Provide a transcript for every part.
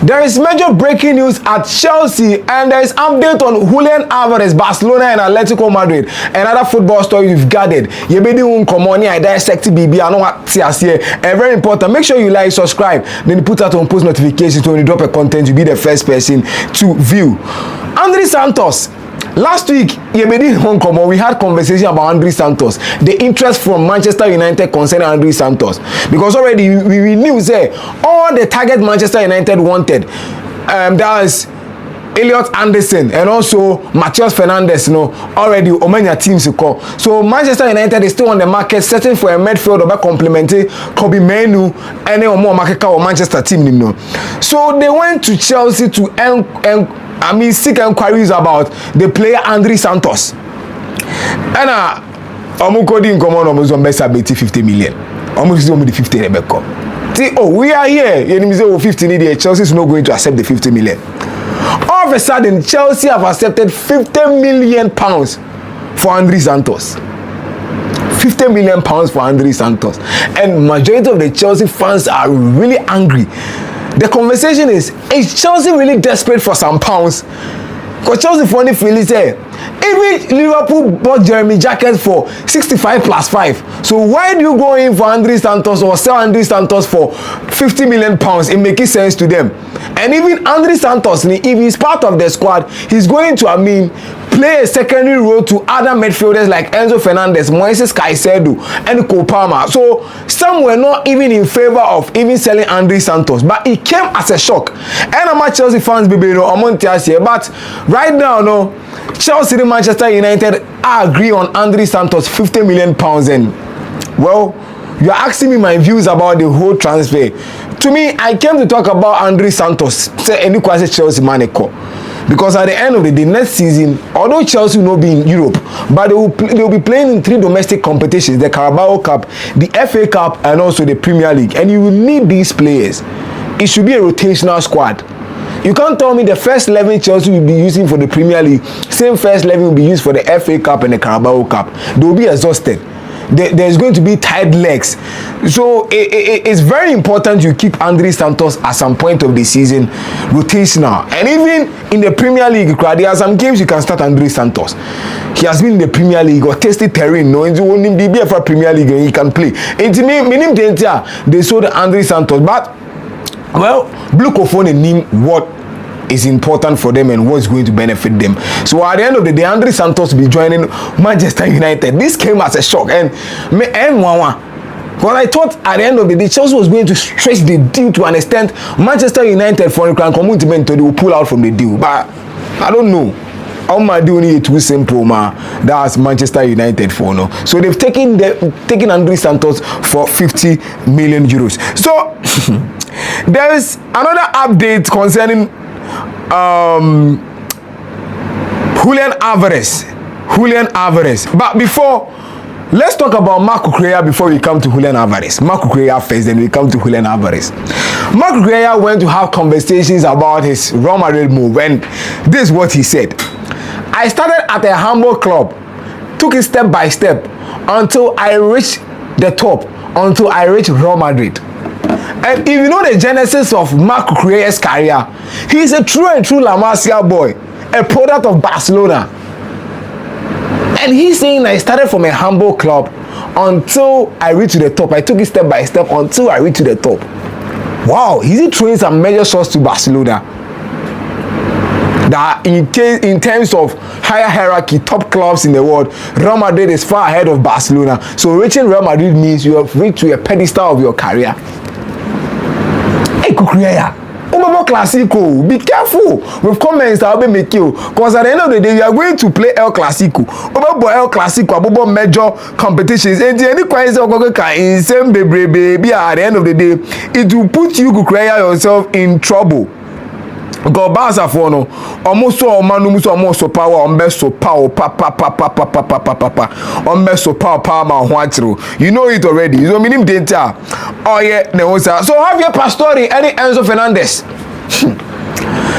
There is major breaking news at Chelsea, and there is update on Julián Álvarez, Barcelona and Atletico Madrid. Another football story you've gathered. You be doing common I dissect BB. I know what here. And very important. Make sure you like, subscribe, then you put out on post notifications when you drop a content. You be the first person to view. Andrey Santos. Last week, we had conversation about Andrey Santos, the interest from Manchester United concerning Andrey Santos, because already we knew say all the target Manchester United wanted, that was Elliot Anderson and also Matheus Fernandes, already Omania teams to call. So Manchester United is still on the market, searching for a midfielder by complementing Kobe Menu and then more market or Manchester team. So they went to Chelsea to seek inquiries about the player Andrey Santos. And Omukodi Nkomo almost on best 50 million. Almost only 50 Rebecca. See, we are here. You say 50 million. Chelsea is not going to accept the 50 million. All of a sudden, Chelsea have accepted 50 million pounds for Andrey Santos. 50 million pounds for Andrey Santos. And majority of the Chelsea fans are really angry. The conversation is Chelsea really desperate for some pounds? Because Chelsea funny feeling say, even Liverpool bought Jeremy Jacket for 65 plus 5. So why do you go in for Andrey Santos or sell Andrey Santos for 50 million pounds? It makes sense to them. And even Andrey Santos, if he's part of the squad, he's going to, play a secondary role to other midfielders like Enzo Fernandez, Moises Caicedo, and Kopama. So some were not even in favor of even selling Andrey Santos, but it came as a shock. And I'm Chelsea fans, baby, but right now, Chelsea and Manchester United agree on Andrey Santos 50 million pounds. And well, you are asking me my views about the whole transfer. To me, I came to talk about Andrey Santos. Say any question Chelsea Maneko. Because at the end of the day, next season, although Chelsea will not be in Europe, but they will be playing in 3 domestic competitions: the Carabao Cup, the FA Cup, and also the Premier League. And you will need these players. It should be a rotational squad. You can't tell me the first 11 Chelsea will be using for the Premier League, same first 11 will be used for the FA Cup and the Carabao Cup. They will be exhausted. There's going to be tired legs. So it's very important you keep Andrey Santos at some point of the season rotational. And even in the Premier League, there are some games you can start Andrey Santos. He has been in the Premier League or tested terrain. No, it's only the BFA Premier League and he can play. They sold Andrey Santos, but well, Blue Cophone name what is important for them and what's going to benefit them. So at the end of the day, Andrey Santos will be joining Manchester United. This came as a shock, and because I thought at the end of the day, Chelsea was going to stretch the deal to an extent. Manchester United for the community they will pull out from the deal, but I don't know. All my doing it too simple, that's Manchester United for no. So they've taken Andrey Santos for 50 million euros. So there is another update concerning Julián Álvarez. But before, let's talk about Marco Cucurella before we come to Julián Álvarez. Marco Cucurella first, then we come to Julián Álvarez. Marco Cucurella went to have conversations about his Real Madrid move, and this is what he said. I started at a humble club, took it step by step until I reached the top, until I reached Real Madrid. And if you know the genesis of Marco Cucurella's career, he is a true and true La Masia boy, a product of Barcelona. And he's saying I started from a humble club until I reached to the top. I took it step by step until I reached to the top. Wow, is he throwing some major shots to Barcelona? That in terms of higher hierarchy, top clubs in the world, Real Madrid is far ahead of Barcelona. So reaching Real Madrid means you have reached to a pedestal of your career. Hey, Cucurella, Clasico, be careful with comments that will make you, because at the end of the day, you are going to play El Clasico. El Clasico, about major competitions, and any question in same baby, at the end of the day, it will put you, Cucurella, yourself in trouble. Go Barca for no almost so man so almost so power on best so power papa on best so power man watchro. You know it already. So minim data. Oh yeah, so Javier Pastore and Enzo Fernandez.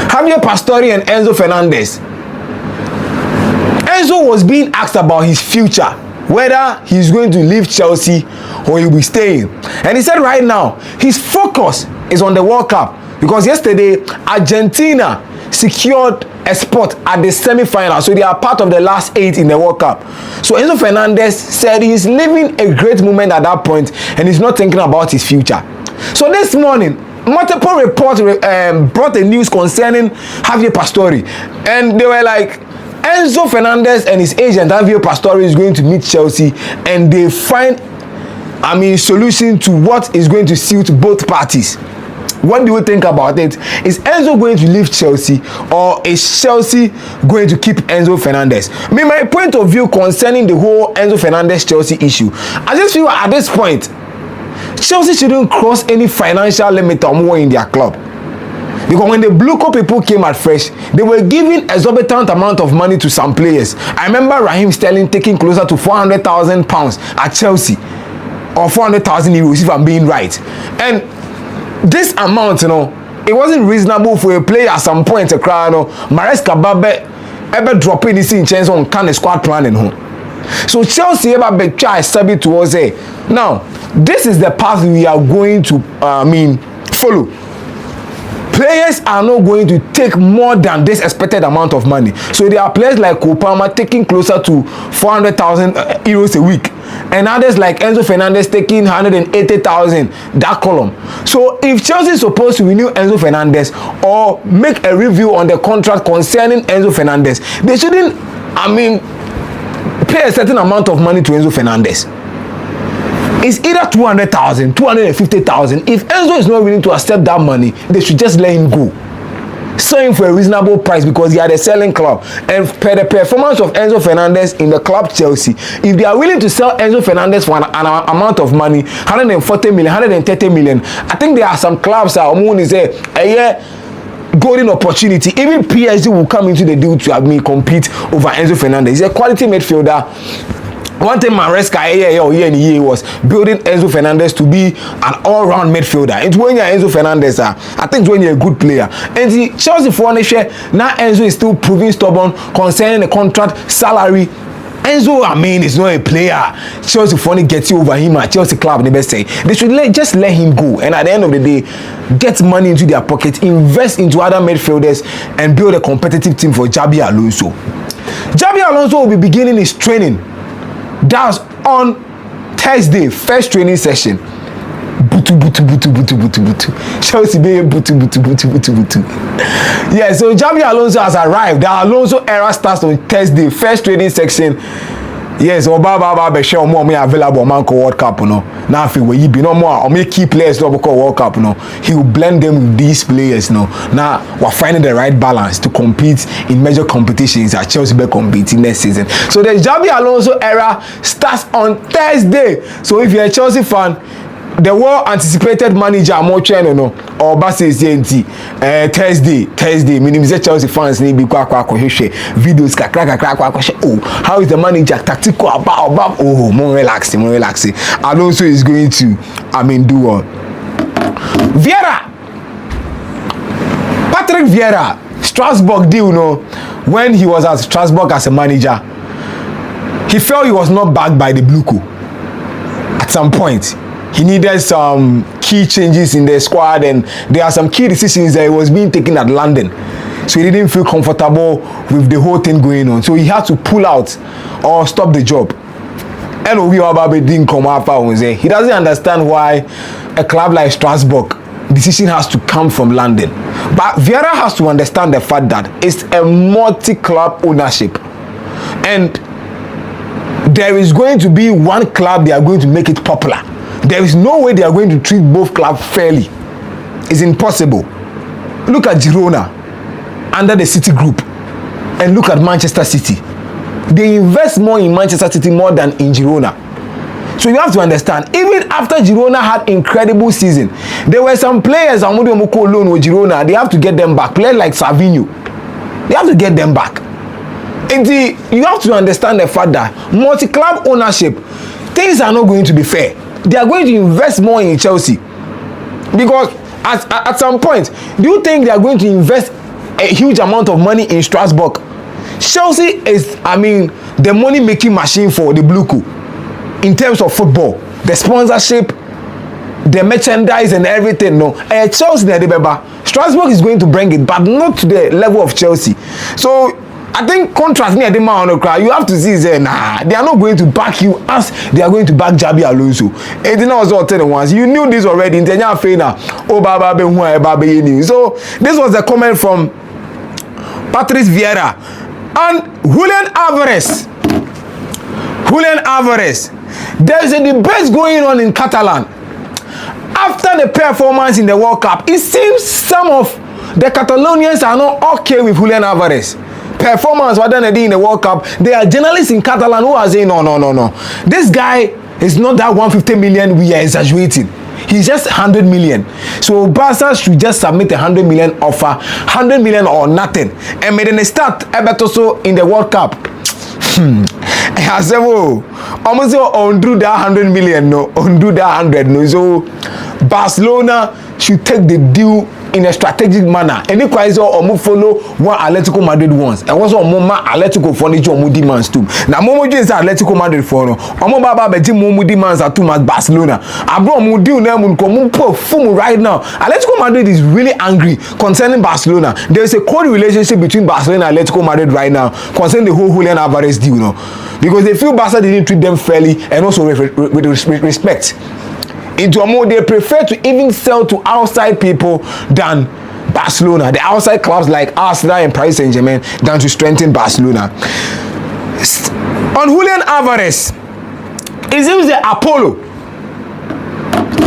Javier Pastore and Enzo Fernandez. Enzo was being asked about his future, whether he's going to leave Chelsea or he'll be staying. And he said right now, his focus is on the World Cup. Because yesterday, Argentina secured a spot at the semi-final, so they are part of the last 8 in the World Cup. So Enzo Fernandez said he's living a great moment at that point and he's not thinking about his future. So this morning, multiple reports brought the news concerning Javier Pastore, and they were like, Enzo Fernandez and his agent Javier Pastore is going to meet Chelsea, and they find solution to what is going to suit both parties. What do you think about it? Is Enzo going to leave Chelsea, or is Chelsea going to keep Enzo Fernandez? My point of view concerning the whole Enzo Fernandez Chelsea issue, I just feel at this point, Chelsea shouldn't cross any financial limit or more in their club. Because when the Blue Coat people came at fresh, they were giving exorbitant amount of money to some players. I remember Raheem Sterling taking closer to £400,000 at Chelsea, or 400,000 euros if I'm being right. And this amount, it wasn't reasonable for a player at some point to cry, Maresca Babe ever dropping this in chance on kind of squad planning home. So Chelsea ever be try step it towards it. Now, this is the path we are going to follow. Players are not going to take more than this expected amount of money. So there are players like Kopama taking closer to 400,000 euros a week, and others like Enzo Fernandez taking 180,000, that column. So if Chelsea is supposed to renew Enzo Fernandez or make a review on the contract concerning Enzo Fernandez, they shouldn't pay a certain amount of money to Enzo Fernandez. It's either 200,000, 250,000. If Enzo is not willing to accept that money, they should just let him go. Sell him for a reasonable price, because they are the selling club. And per the performance of Enzo Fernandez in the club Chelsea, if they are willing to sell Enzo Fernandez for an amount of money, 140 million, 130 million, I think there are some clubs that are say a year golden opportunity. Even PSG will come into the deal to compete over Enzo Fernandez. He's a quality midfielder. One thing Maresca was building Enzo Fernandez to be an all-round midfielder. It's when you're Enzo Fernandez, I think when you're a good player. And the Chelsea for now Enzo is still proving stubborn concerning the contract, salary. Enzo, is not a player. Chelsea for gets you over him at Chelsea club, they best say. They should just let him go. And at the end of the day, get money into their pocket, invest into other midfielders, and build a competitive team for Xabi Alonso. Xabi Alonso will be beginning his training. That's on Thursday, first training session. Butu. Chelsea be butu. Yeah, so Xabi Alonso has arrived. The Alonso era starts on Thursday, first training section. Yes, Oba be share more available man ko World Cup Now if we be no more or make key players to call World Cup he will blend them with these players now we're finding the right balance to compete in major competitions at Chelsea be competing next season. So the Xabi Alonso era starts on Thursday. So if you're a Chelsea fan, the well-anticipated manager or Basis Thursday minimize Chelsea fans need be videos how is the manager tactical about more relaxing. Alonso is going to do what? Patrick Vieira, Strasbourg deal, when he was at Strasbourg as a manager, he felt he was not backed by the Blue Coat at some point. He needed some key changes in the squad, and there are some key decisions that was being taken at London. So he didn't feel comfortable with the whole thing going on. So he had to pull out or stop the job. And didn't come after. He doesn't understand why a club like Strasbourg, decision has to come from London. But Vieira has to understand the fact that it's a multi-club ownership. And there is going to be one club they are going to make it popular. There is no way they are going to treat both clubs fairly. It's impossible. Look at Girona under the City Group, and look at Manchester City. They invest more in Manchester City more than in Girona. So you have to understand, even after Girona had incredible season, there were some players on loan with Girona. They have to get them back. Players like Savinho, they have to get them back. And you have to understand the fact that multi-club ownership, things are not going to be fair. They are going to invest more in Chelsea, because at some point, do you think they are going to invest a huge amount of money in Strasbourg? Chelsea is, the money-making machine for the Blue Coat in terms of football, the sponsorship, the merchandise and everything. No, Chelsea Strasbourg is going to bring it, but not to the level of Chelsea. So I think contrast me at the man on the crowd. You have to see say, nah, they are not going to back you as they are going to back Jabi Alonso. It did not also tell the ones. You knew this already. So this was a comment from Patrice Vieira. And Julián Álvarez. There's a debate going on in Catalan. After the performance in the World Cup, it seems some of the Catalonians are not okay with Julián Álvarez. Performance what they did in the World Cup. There are journalists in Catalan who are saying, no. This guy is not that 150 million we are exaggerating. He's just 100 million. So Barca should just submit 100 million offer, 100 million or nothing. And made a start also in the World Cup. I said, almost undo that 100 million, no, undo that 100, no. So Barcelona should take the deal in a strategic manner. Any question or follow what Atletico Madrid wants. And also Moma Atletico furniture or demands too. Now Momo is Atletico Madrid for no. Omo Baba Beji Momo demands are too much Barcelona. Abro mu deal na mun komu fumu right now. Atletico Madrid is really angry concerning Barcelona. There is a cold relationship between Barcelona and Atletico Madrid right now concerning the whole Julián Álvarez deal, no. Because they feel Barca didn't treat them fairly and also with respect. Into a more, they prefer to even sell to outside people than Barcelona, the outside clubs like Arsenal and Paris Saint-Germain, than to strengthen Barcelona. On Julián Álvarez, it seems the Apollo,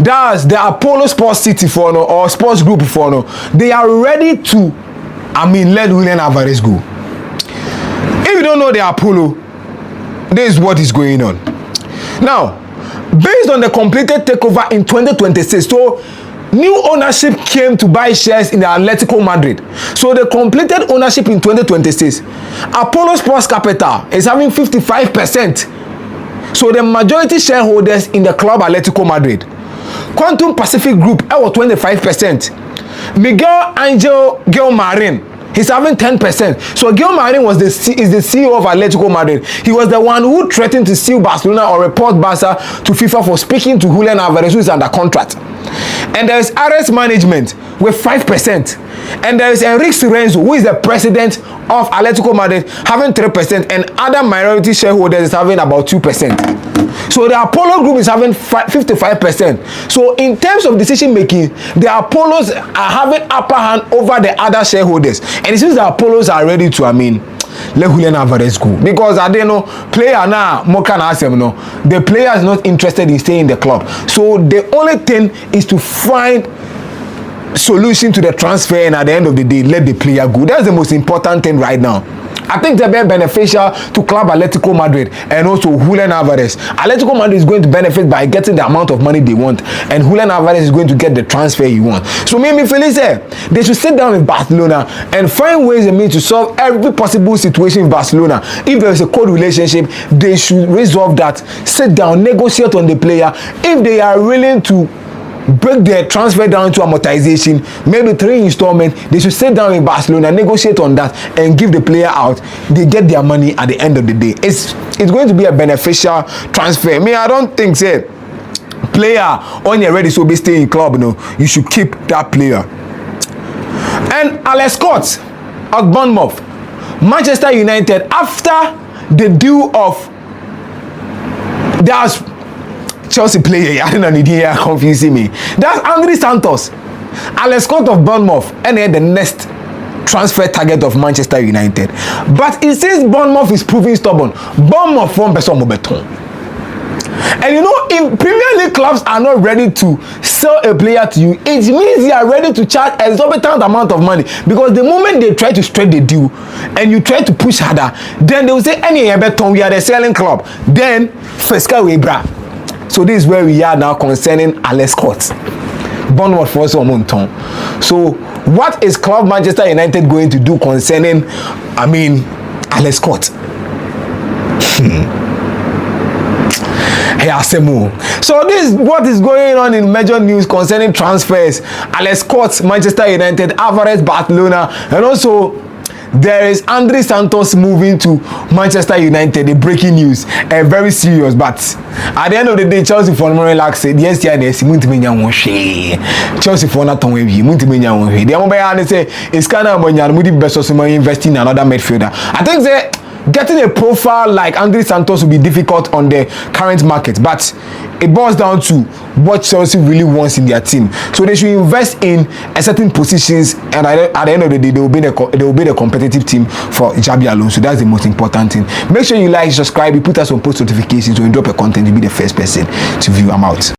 that's the Apollo Sports City for no, or Sports Group for no, they are ready to, let Julián Álvarez go. If you don't know the Apollo, this is what is going on. Now, based on the completed takeover in 2026, so new ownership came to buy shares in the Atletico Madrid. So the completed ownership in 2026, Apollo Sports Capital is having 55%. So the majority shareholders in the club Atletico Madrid. Quantum Pacific Group was 25%. Miguel Angel Gilmarin, he's having 10%. So Gilmarin is the CEO of Atletico Madrid. He was the one who threatened to sue Barcelona or report Barca to FIFA for speaking to Julián Álvarez, who is under contract. And there is Ares Management with 5%. And there is Enrique Cerezo, who is the president of Atletico Madrid, having 3%. And other minority shareholders is having about 2%. So the Apollo Group is having 55%. So in terms of decision making, the Apollos are having upper hand over the other shareholders. And it seems the Apollos are ready to, let Julián Álvarez go. Because I don't know, player now, the player is not interested in staying in the club. So the only thing is to find solution to the transfer, and at the end of the day, let the player go. That's the most important thing right now. I think they're very beneficial to club Atletico Madrid and also Julián Álvarez. Atletico Madrid is going to benefit by getting the amount of money they want, and Julián Álvarez is going to get the transfer he wants. So me Felice, they should sit down with Barcelona and find ways to solve every possible situation with Barcelona. If there is a cold relationship, they should resolve that. Sit down, negotiate on the player. If they are willing to break their transfer down to amortization, maybe 3 installments, they should sit down in Barcelona, negotiate on that, and give the player out. They get their money at the end of the day. It's going to be a beneficial transfer. I don't think say player on your ready so be stay in club, you should keep that player. And Alex Scott of Bournemouth, Manchester United, after the deal of that's Chelsea player, I don't know, here confusing me. That's Andrey Santos, Alex Scott of Bournemouth, and the next transfer target of Manchester United. But it says Bournemouth is proving stubborn. Bournemouth from person beton. And if Premier League clubs are not ready to sell a player to you, it means they are ready to charge an exorbitant amount of money. Because the moment they try to stretch the deal and you try to push harder, then they will say, any beton, we are the selling club. Then Fesca Webra. So this is where we are now concerning Alex Scott. Bournemouth for Monton. So what is Club Manchester United going to do concerning, Alex Scott? So this is what is going on in major news concerning transfers. Alex Scott, Manchester United, Álvarez, Barcelona, and also there is Andrey Santos moving to Manchester United. The breaking news, very serious. But at the end of the day, Chelsea for no relax. Yes, yeah, there's Muntimenya Wonshe. Chelsea for not on wavy. Muntimenya Wonshe. The Amobaya say it's kind of when you're best of investing in another midfielder. I think that getting a profile like Andrey Santos will be difficult on the current market, but it boils down to what Chelsea really wants in their team. So they should invest in a certain positions, and at the end of the day, they will be the competitive team for Xabi Alonso. That's the most important thing. Make sure you like, subscribe, you put us on post notifications, so when you drop a content, you'll be the first person to view. I'm out.